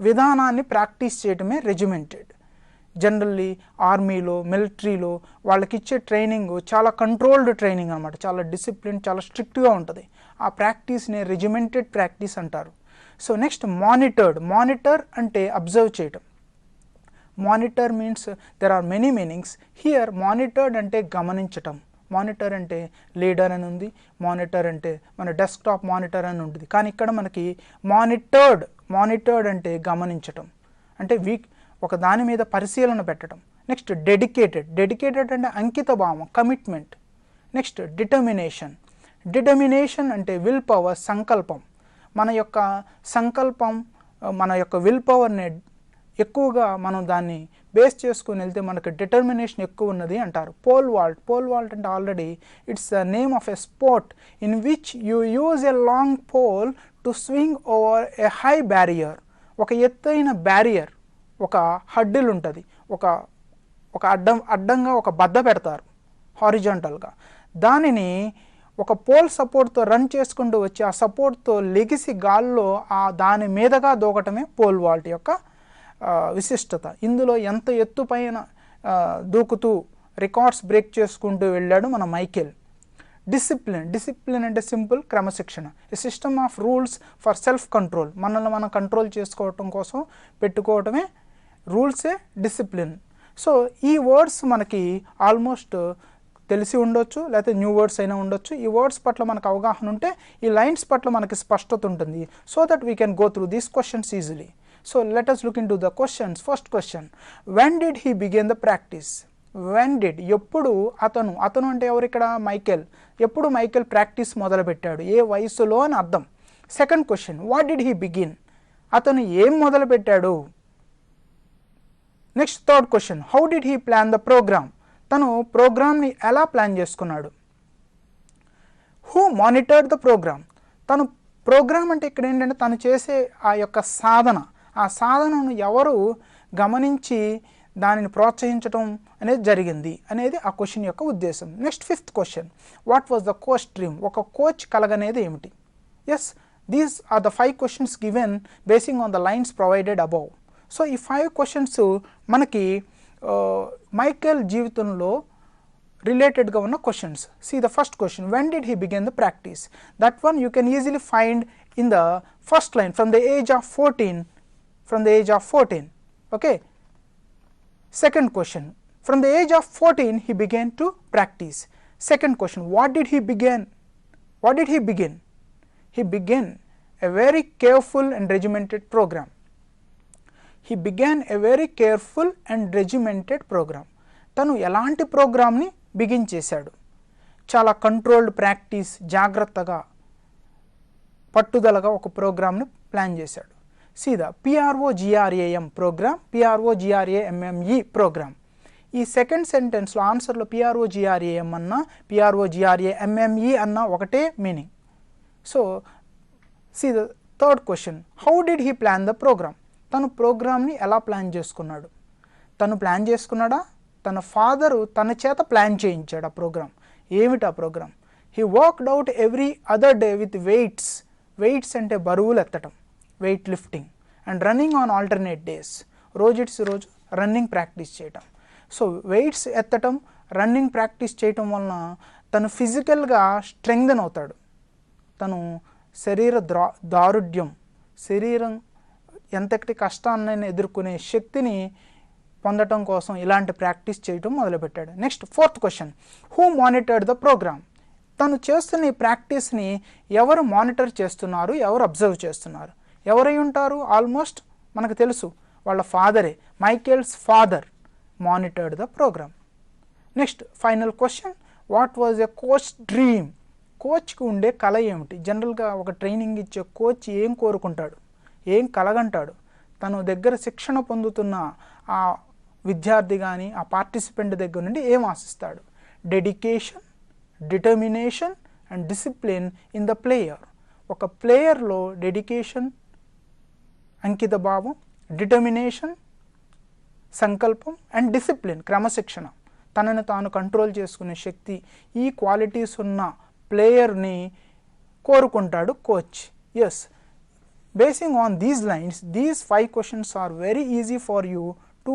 విధానాన్ని ప్రాక్టీస్ చేయడమే రెజిమెంటెడ్. జనరల్లీ ఆర్మీలో, మిలిటరీలో వాళ్ళకి ఇచ్చే ట్రైనింగ్ చాలా కంట్రోల్డ్ ట్రైనింగ్ అనమాట, చాలా డిసిప్లిన్, చాలా స్ట్రిక్ట్గా ఉంటుంది. ఆ ప్రాక్టీస్ని రెజిమెంటెడ్ ప్రాక్టీస్ అంటారు. So next monitored. మానిటర్ అంటే అబ్జర్వ్ చేయటం. Monitor means there are many meanings. Here monitored అంటే గమనించటం, మానిటర్ అంటే లీడర్ అని ఉంది, మానిటర్ అంటే మన డెస్క్టాప్ మానిటర్ అని ఉంటుంది. కానీ ఇక్కడ మనకి మానిటర్డ్ అంటే గమనించటం, అంటే ఒక దాని మీద పరిశీలన పెట్టడం. నెక్స్ట్ డెడికేటెడ్ అంటే అంకిత భావం, కమిట్మెంట్. నెక్స్ట్ డిటర్మినేషన్ అంటే విల్ పవర్, సంకల్పం. మన యొక్క సంకల్పం, మన యొక్క విల్ పవర్ని ఎక్కువగా మనం దాన్ని బేస్ చేసుకుని వెళ్తే మనకు డిటర్మినేషన్ ఎక్కువ ఉన్నది అంటారు. పోల్ వాల్ట్ అంటే already it's the name of a sport in which you use a long pole to swing over a high barrier. ఒక ఎత్తైన బ్యారియర్, ఒక హడ్డిల్ ఉంటుంది, ఒక అడ్డంగా ఒక బద్ద పెడతారు హారిజాంటల్గా. దానిని ఒక పోల్ సపోర్ట్తో రన్ చేసుకుంటూ వచ్చి ఆ సపోర్ట్తో లెగిసి గాల్లో దాని మీదగా దూకటమే పోల్ వాల్ట్ యొక్క విశిష్టత. ఇందులో ఎంత ఎత్తుపైన దూకుతూ రికార్డ్స్ బ్రేక్ చేసుకుంటూ వెళ్ళాడు మన మైకేల్. డిసిప్లిన్ అంటే సింపుల్, క్రమశిక్షణ. A system of rules for self control, మనల్ని మనం కంట్రోల్ చేసుకోవటం కోసం పెట్టుకోవటమే రూల్సే డిసిప్లిన్. సో ఈ వర్డ్స్ మనకి ఆల్మోస్ట్ తెలిసి ఉండొచ్చు, లేకపోతే న్యూ వర్డ్స్ అయినా ఉండొచ్చు. ఈ వర్డ్స్ పట్ల మనకు అవగాహన ఉంటే ఈ లైన్స్ పట్ల మనకి స్పష్టత ఉంటుంది. So that we can go through these questions easily. So let us look into the questions. First question, when did he begin the practice? ఎప్పుడు అతను అంటే ఎవరు ఇక్కడ? మైకేల్. ఎప్పుడు మైకేల్ ప్రాక్టీస్ మొదలుపెట్టాడు, ఏ వయసులో అని అర్థం. Second question, what did he begin? అతను ఏం మొదలుపెట్టాడు? Next third question, how did he plan the programme? తను ప్రోగ్రామ్ని ఎలా ప్లాన్ చేసుకున్నాడు? Who monitored the programme? తను ప్రోగ్రామ్ అంటే ఇక్కడ ఏంటంటే తను చేసే ఆ యొక్క సాధన, ఆ సాధనను ఎవరు గమనించి దానిని ప్రోత్సహించడం అనేది జరిగింది అనేది ఆ క్వశ్చన్ యొక్క ఉద్దేశం. Next fifth question, what was the coach dream? ఒక కోచ్ కలగనేది ఏమిటి? Yes, these are the 5 questions given basing on the lines provided above. So ఈ 5 questions మనకి మైకేల్ జీవితంలో రిలేటెడ్గా ఉన్న questions. See the first question, when did he begin the practice? That one you can easily find in the first line, from the age of 14. Okay. Second question, from the age of 14 he began to practice. Second question, what did he begin? He began a very careful and regimented program. తను ఎలాంటి ప్రోగ్రామ్ని begin చేశాడు? చాలా controlled practice, జాగ్రత్తగా పట్టుదలగా ఒక ప్రోగ్రామ్ని plan చేశాడు. సీదా PROGRAM ప్రోగ్రామ్, PROGRAMME ప్రోగ్రామ్. ఈ సెకండ్ సెంటెన్స్లో ఆన్సర్లో PROGRAM అన్నా PROGRAMME అన్నా ఒకటే meaning. So see the third question, how did he plan the programme? తను ప్రోగ్రామ్ని ఎలా ప్లాన్ చేసుకున్నాడు? తను ప్లాన్ చేసుకున్నాడా? తన ఫాదరు తన చేత ప్లాన్ చేయించాడు ఆ ప్రోగ్రామ్. ఏమిటి ఆ program? He worked out every other day with weights అంటే బరువులు ఎత్తటం, weight lifting, and running on alternate days, రోజు రన్నింగ్ ప్రాక్టీస్ చేయటం. సో వెయిట్స్ ఎత్తటం, రన్నింగ్ ప్రాక్టీస్ చేయటం వలన తను ఫిజికల్గా స్ట్రెంగ్దన్ అవుతాడు. తను శరీరం ఎంతటి కష్టాన్ని ఎదుర్కొనే శక్తిని పొందటం కోసం ఇలాంటి ప్రాక్టీస్ చేయటం మొదలుపెట్టాడు. Next fourth question, who monitored the programme? తను చేస్తున్న ఈ ప్రాక్టీస్ని ఎవరు మానిటర్ చేస్తున్నారు, ఎవరు అబ్జర్వ్ చేస్తున్నారు? ఎవరై ఉంటారు? ఆల్మోస్ట్ మనకు తెలుసు, వాళ్ళ ఫాదరే. Michael's father monitored the program. Next final question, what was a coach dream? కోచ్కి ఉండే కళ ఏమిటి? జనరల్గా ఒక ట్రైనింగ్ ఇచ్చే కోచ్ ఏం కోరుకుంటాడు, ఏం కలగంటాడు? తను దగ్గర శిక్షణ పొందుతున్న ఆ విద్యార్థి కానీ ఆ పార్టిసిపెంట్ దగ్గర నుండి ఏం ఆశిస్తాడు? Dedication, determination and discipline in the player. ఒక ప్లేయర్లో డెడికేషన్, అంకిత భావం, డిటర్మినేషన్, సంకల్పం, అండ్ డిసిప్లిన్, క్రమశిక్షణ, తనను తాను కంట్రోల్ చేసుకునే శక్తి, ఈ క్వాలిటీస్ ఉన్న ప్లేయర్ని కోరుకుంటాడు coach. Yes, basing on these lines, these 5 questions are very easy for you to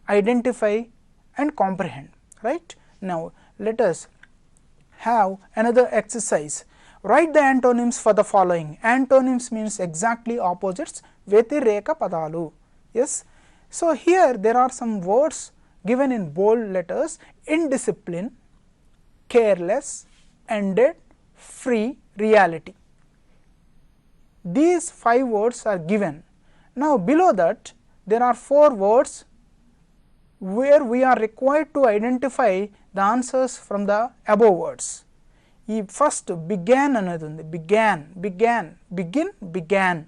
identify and comprehend, right? Now let us have another exercise. Write the antonyms for the following. Antonyms means exactly opposites, వ్యతిరేక పదాలు. Yes, So, here there are some words given in bold letters: indiscipline, careless, ended, free, reality. These 5 words are given. Now, below that there are 4 words where we are required to identify the answers from the above words. ఈ first began అనేది ఉంది. began, begin, began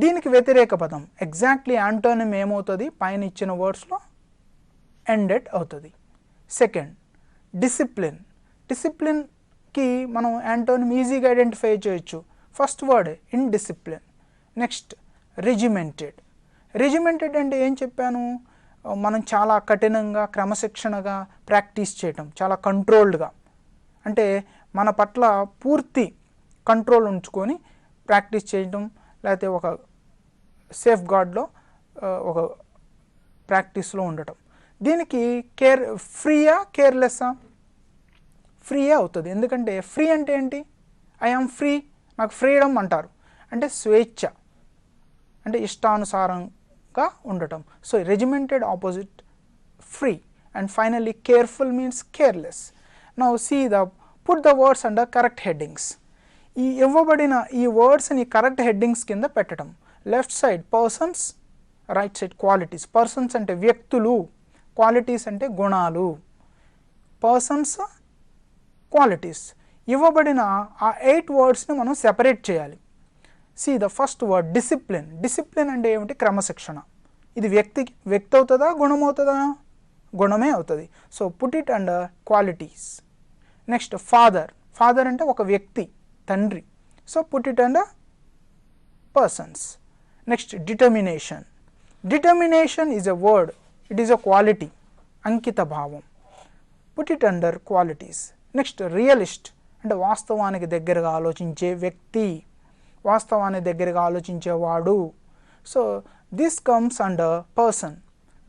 దీనికి వ్యతిరేక పదం exactly antonym ఏమవుతుంది? పైన ఇచ్చిన వర్డ్స్లో ended అవుతుంది. సెకండ్ డిసిప్లిన్, డిసిప్లిన్కి మనం యాంటోనిమ్ ఈజీగా ఐడెంటిఫై చేయొచ్చు. First word indiscipline. నెక్స్ట్ రెజిమెంటెడ్, రెజిమెంటెడ్ అంటే ఏం చెప్పాను? మనం చాలా కఠినంగా క్రమశిక్షణగా ప్రాక్టీస్ చేయటం, చాలా కంట్రోల్డ్గా, అంటే మన పట్ల పూర్తి కంట్రోల్ ఉంచుకొని ప్రాక్టీస్ చేయటం, లేకపోతే ఒక సేఫ్ గార్డ్లో ఒక ప్రాక్టీస్లో ఉండటం. దీనికి ఫ్రీయా కేర్లెస్సా? ఫ్రీయే అవుతుంది. ఎందుకంటే ఫ్రీ అంటే ఏంటి? ఐ యామ్ ఫ్రీ, నాకు ఫ్రీడమ్ అంటారు, అంటే స్వేచ్ఛ, అంటే ఇష్టానుసారంగా ఉండటం. So regimented opposite free. And finally careful means careless. Now see put the words under correct headings. ఈ ఇవ్వబడిన ఈ వర్డ్స్ని కరెక్ట్ హెడ్డింగ్స్ కింద పెట్టడం. Left side persons, right side qualities. Persons అంటే వ్యక్తులు, క్వాలిటీస్ అంటే గుణాలు. Persons, qualities. ఇవ్వబడిన ఆ 8 వర్డ్స్ని మనం సెపరేట్ చేయాలి. See the first word discipline. Discipline అంటే ఏమిటి? క్రమశిక్షణ. ఇది వ్యక్తి అవుతుందా, గుణం అవుతుందా? గుణమే అవుతుంది. So put it under qualities. Next father. Father అంటే ఒక వ్యక్తి, తండ్రి. So put it under persons. Next determination. Determination is a word, it is a quality, అంకిత భావం. Put it under qualities. Next realist అంటే వాస్తవానికి దగ్గరగా ఆలోచించే వ్యక్తి, వాస్తవానికి దగ్గరగా ఆలోచించేవాడు. So this comes under person.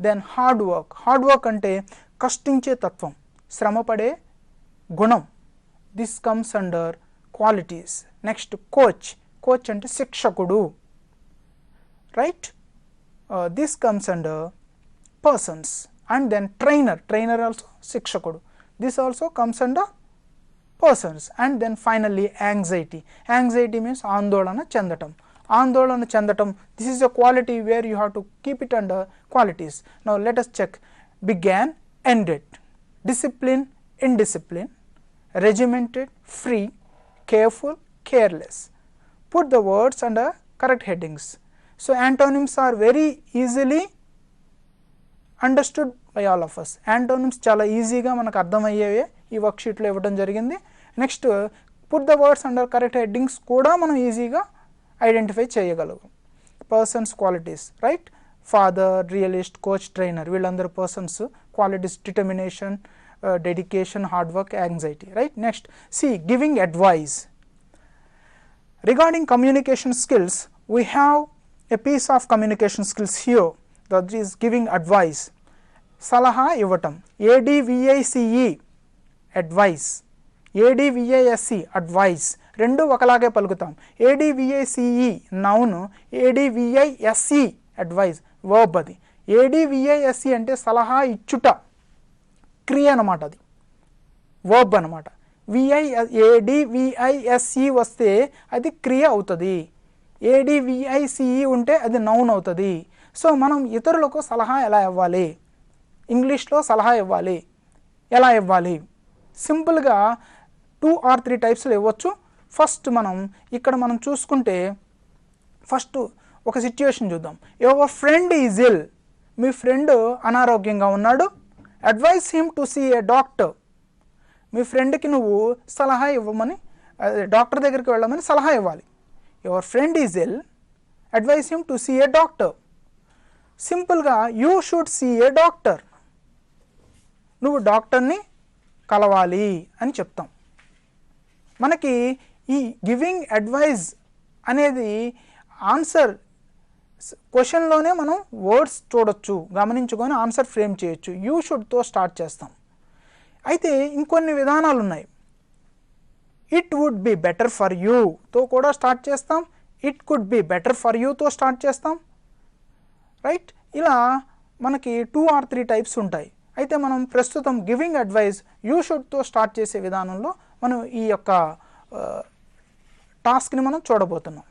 Then hard work. Hard work అంటే కష్టించే తత్వం, శ్రమపడే గుణం. This comes under qualities. Next coach. Coach అంటే శిక్షకుడు, right? This comes under persons. And then trainer. Trainer also శిక్షకుడు. This also comes under persons. And then finally anxiety. Anxiety means ఆందోళన చెందటం. ఆందోళన చెందటం, this is a quality where you have to keep it under qualities. Now let us check. began, ended, discipline, indiscipline, regimented, free, careful, careless. Put the words under correct headings. So antonyms are very easily understood by all of us. Antonyms చాలా ఈజీగా మనకు అర్థమయ్యేవే ఈ వర్క్షీట్లో ఇవ్వడం జరిగింది. Next put the words under correct headings కూడా మనం ఈజీగా ఐడెంటిఫై చేయగలం. Persons, qualities, right? Father, realist, coach, trainer, వీళ్ళందరూ persons. Qualities determination, dedication, hard work, anxiety, right? Next C giving advice. Regarding communication skills we have a piece of communication skills here, that is giving advice. సలహా ఇవ్వటం. ADVICE advice, ADVISE advise, రెండు ఒకలాగే పలుకుతాం. ADVICE noun, ADVISE advise verb. అది ADVISE అంటే సలహా ఇచ్చుట, క్రియ అన్నమాట, అది వర్బ్ అన్నమాట. ADVISE వస్తే అది క్రియ అవుతుంది. ADVICE ఉంటే అది నౌన్ అవుతుంది. సో మనం ఇతరులకు సలహా ఎలా ఇవ్వాలి, ఇంగ్లీష్లో సలహా ఇవ్వాలి, ఎలా ఇవ్వాలి? సింపుల్గా 2 or 3 టైప్స్లో ఇవ్వచ్చు. ఫస్ట్ ఇక్కడ మనం చూసుకుంటే ఫస్ట్ ఒక సిచ్యుయేషన్ చూద్దాం. Your friend is ill. మీ ఫ్రెండ్ అనారోగ్యంగా ఉన్నాడు. Advise him to see a doctor. మీ ఫ్రెండ్కి నువ్వు సలహా ఇవ్వమని, డాక్టర్ దగ్గరికి వెళ్ళమని సలహా ఇవ్వాలి. Your friend is ill, advise him to see a doctor. సింపుల్గా you should see a doctor. నువ్వు డాక్టర్ని కలవాలి అని చెప్తాం. మనకి ఈ గివింగ్ అడ్వైజ్ అనేది ఆన్సర్ క్వశ్చన్లోనే మనం వర్డ్స్ చూడొచ్చు, గమనించుకొని ఆన్సర్ ఫ్రేమ్ చేయొచ్చు. యూ షుడ్తో స్టార్ట్ చేస్తాం. అయితే ఇంకొన్ని విధానాలు ఉన్నాయి. It would be better for యూతో కూడా స్టార్ట్ చేస్తాం. It could be better for యూతో స్టార్ట్ చేస్తాం. రైట్. ఇలా మనకి 2 or 3 టైప్స్ ఉంటాయి. అయితే మనం ప్రస్తుతం గివింగ్ అడ్వైస్ యూ షుడ్తో స్టార్ట్ చేసే విధానంలో మనం ఈ యొక్క టాస్క్ని మనం చూడబోతున్నాం.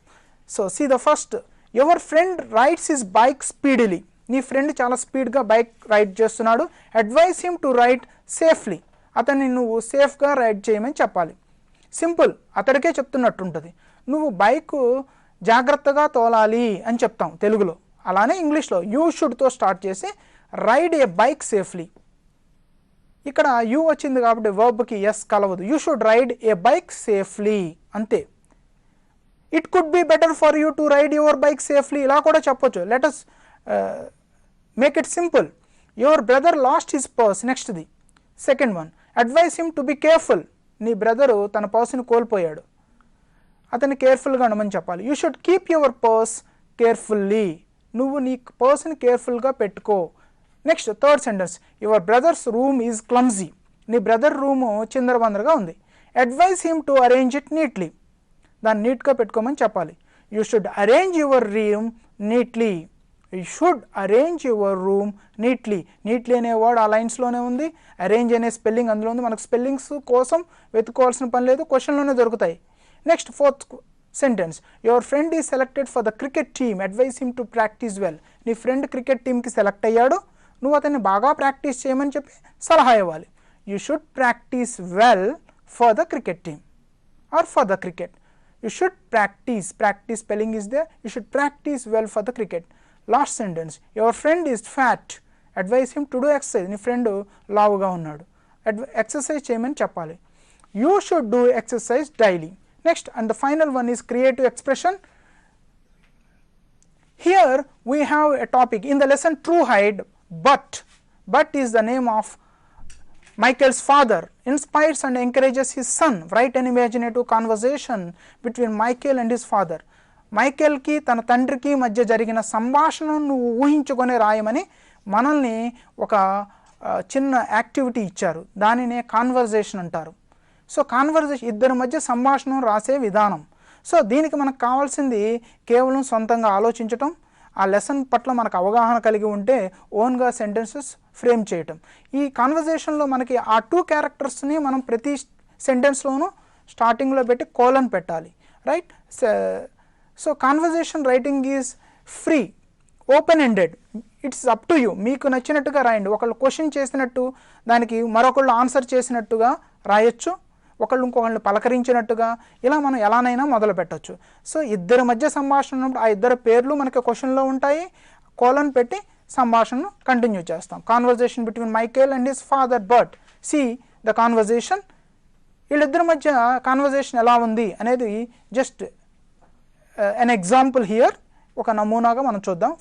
So see the first, your friend rides his bike speedily. నీ ఫ్రెండ్ చాలా స్పీడ్గా బైక్ రైడ్ చేస్తున్నాడు. Advise him to ride safely. అతన్ని నువ్వు సేఫ్గా రైడ్ చేయమని చెప్పాలి. సింపుల్, అతడికే చెప్తున్నట్టుంటుంది. నువ్వు బైకు జాగ్రత్తగా తోలాలి అని చెప్తాం తెలుగులో. అలానే ఇంగ్లీష్లో యూ షుడ్తో స్టార్ట్ చేసి రైడ్ ఏ బైక్ సేఫ్లీ. ఇక్కడ యూ వచ్చింది కాబట్టి వర్బ్కి ఎస్ కలవదు. You should ride a bike safely అంతే. It could be better for you to ride your bike safely ఇలా కూడా చెప్పొచ్చు. Let us make it simple. Your brother lost his purse. నెక్స్ట్ది second one, advise him to be careful. నీ brother తన పర్స్ని కోల్పోయాడు, అతన్ని కేర్ఫుల్గా ఉండమని చెప్పాలి. You should keep your purse carefully. నువ్వు నీ పర్స్ని కేర్ఫుల్గా పెట్టుకో. Next third sentence, your brother's room is clumsy. నీ బ్రదర్ రూము చిందరబందరగా ఉంది. Advice him to arrange it neatly. దాన్ని నీట్గా పెట్టుకోమని చెప్పాలి. You should arrange your room neatly. You should arrange your room neatly. Neatly అనే వర్డ్ ఆ లైన్స్లోనే ఉంది. అరేంజ్ అనే స్పెల్లింగ్ అందులో ఉంది. మనకు స్పెల్లింగ్స్ కోసం వెతుక్కోవాల్సిన పని లేదు, క్వశ్చన్లోనే దొరుకుతాయి. Next fourth sentence, your friend is selected for the cricket team. Advise him to practise well. నీ ఫ్రెండ్ క్రికెట్ టీమ్కి సెలెక్ట్ అయ్యాడు, నువ్వు అతన్ని బాగా ప్రాక్టీస్ చేయమని చెప్పి సలహా ఇవ్వాలి. You should practise well for the cricket team or for the cricket. You should practice spelling is there. You should practice well for the cricket. Last sentence, your friend is fat. Advise him to do exercise. నీ friend లావుగా ఉన్నాడు, exercise చేయమని చెప్పాలి. You should do exercise daily. Next and the final one is creative expression. Here we have a topic in the lesson true hide, but is the name of Michael's father inspires and encourages his son. Write an imaginative conversation between Michael and his father. మైకేల్కి తన తండ్రికి మధ్య జరిగిన సంభాషణను నువ్వు ఊహించుకొని రాయమని మనల్ని ఒక చిన్న యాక్టివిటీ ఇచ్చారు. దానినే కాన్వర్జేషన్ అంటారు. సో కాన్వర్జేషన్ ఇద్దరి మధ్య సంభాషణ రాసే విధానం. సో దీనికి మనకు కావాల్సింది కేవలం సొంతంగా ఆలోచించటం, ఆ లెసన్ పట్ల మనకు అవగాహన కలిగి ఉంటే ఓన్గా సెంటెన్సెస్ ఫ్రేమ్ చేయటం. ఈ కాన్వర్జేషన్లో మనకి ఆ 2 క్యారెక్టర్స్ని మనం ప్రతి సెంటెన్స్లోనూ స్టార్టింగ్లో పెట్టి కోలన్ పెట్టాలి, right. So conversation writing is free, open ended, it's up to you. మీకు నచ్చినట్టుగా రాయండి. ఒకళ్ళు క్వశ్చన్ చేసినట్టు దానికి మరొకళ్ళు ఆన్సర్ చేసినట్టుగా రాయొచ్చు, ఒకళ్ళు ఇంకొకళ్ళు పలకరించినట్టుగా, ఇలా మనం ఎలానైనా మొదలు పెట్టచ్చు. సో ఇద్దరి మధ్య సంభాషణ ఉన్నప్పుడు ఆ ఇద్దరు పేర్లు మనకి క్వశ్చన్లో ఉంటాయి, కోలన్ పెట్టి సంభాషణను కంటిన్యూ చేస్తాం. Conversation between Michael and his father Bert. See the conversation. వీళ్ళిద్దరి మధ్య కాన్వర్జేషన్ ఎలా ఉంది అనేది జస్ట్ ఎన్ ఎగ్జాంపుల్ హియర్, ఒక నమూనాగా మనం చూద్దాం.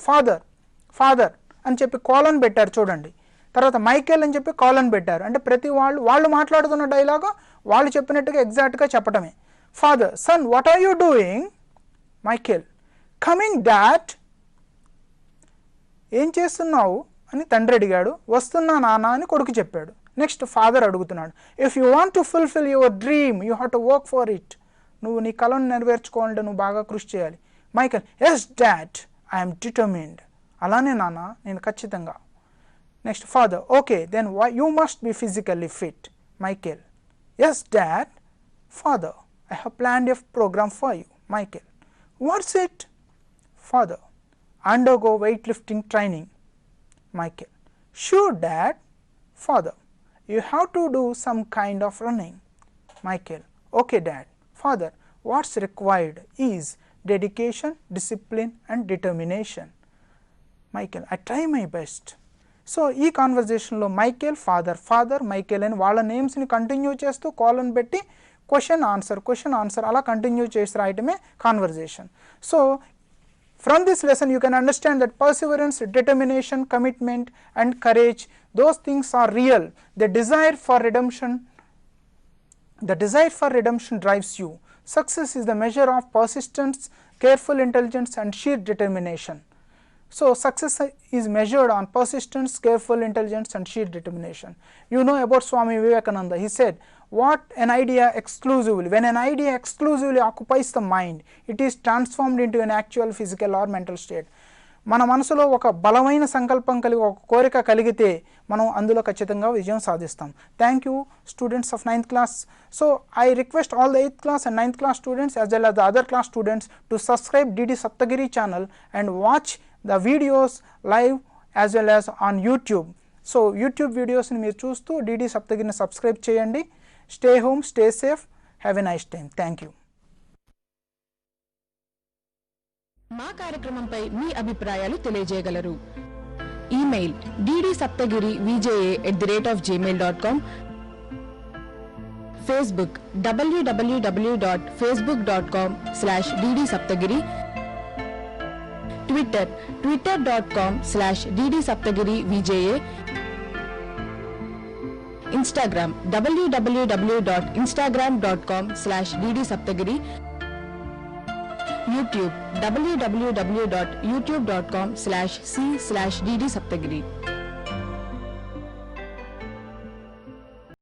ఫాదర్ అని చెప్పి కోలన్ పెట్టారు చూడండి, తర్వాత మైకేల్ అని చెప్పి కాలన్ పెట్టారు. అంటే ప్రతి వాళ్ళు మాట్లాడుతున్న డైలాగు వాళ్ళు చెప్పినట్టుగా ఎగ్జాక్ట్గా చెప్పటమే. Father, son what are you doing? Michael, coming dad. ఏం చేస్తున్నావు అని తండ్రి అడిగాడు. వస్తున్నా నాన్న అని కొడుకు చెప్పాడు. నెక్స్ట్ ఫాదర్ అడుగుతున్నాడు, if you want to fulfil your dream you have to work for it. నువ్వు నీ కలను నెరవేర్చుకోవాలంటే నువ్వు బాగా కృషి చేయాలి. Michael, yes dad, I'm determined. అలానే నాన్న, నేను ఖచ్చితంగా. Next, father, okay, then why you must be physically fit. Michael, yes dad. Father, I have planned a program for you. Michael, what's it? Father, undergo weightlifting training. Michael, sure dad. Father, you have to do some kind of running. Michael, okay dad. Father, what's required is dedication, discipline and determination. Michael, I try my best. So ఈ కాన్వర్జేషన్లో Michael father Michael అని వాళ్ళ నేమ్స్ని continue చేస్తూ colon పెట్టి question answer అలా continue చేసి రాయటమే conversation. So from this lesson you can understand that perseverance, determination, commitment and courage, those things are real. The desire for redemption drives you. Success is the measure of persistence, careful intelligence and sheer determination. So success is measured on persistence, careful intelligence and sheer determination. You know about Swami Vivekananda. He said, when an idea exclusively occupies the mind, it is transformed into an actual physical or mental state. మన మనసులో ఒక బలమైన సంకల్పం కలిగి ఒక కోరిక కలిగితే మనం అందులో ఖచ్చితంగా విజయం సాధిస్తాం. Thank you students of 9th class. So I request all the 8th class and 9th class students as well as the other class students to subscribe DD Saptagiri channel and watch the videos live as well as on YouTube. So YouTube వీడియోస్ని మీరు చూస్తూ DD Saptagiriని subscribe చేయండి. Stay home, stay safe, have a nice time. Thank you. మా కార్యక్రమంపై మీ అభిప్రాయాలు తెలియజేయగలరు. Email ddSaptagiri@gmail.com, Facebook www.facebook.com/DDSaptagiri, Twitter twitter.com/DDSaptagiriVJA, Instagram www.instagram.com/DDSaptagiri, YouTube www.youtube.com/c/DDSaptagiri.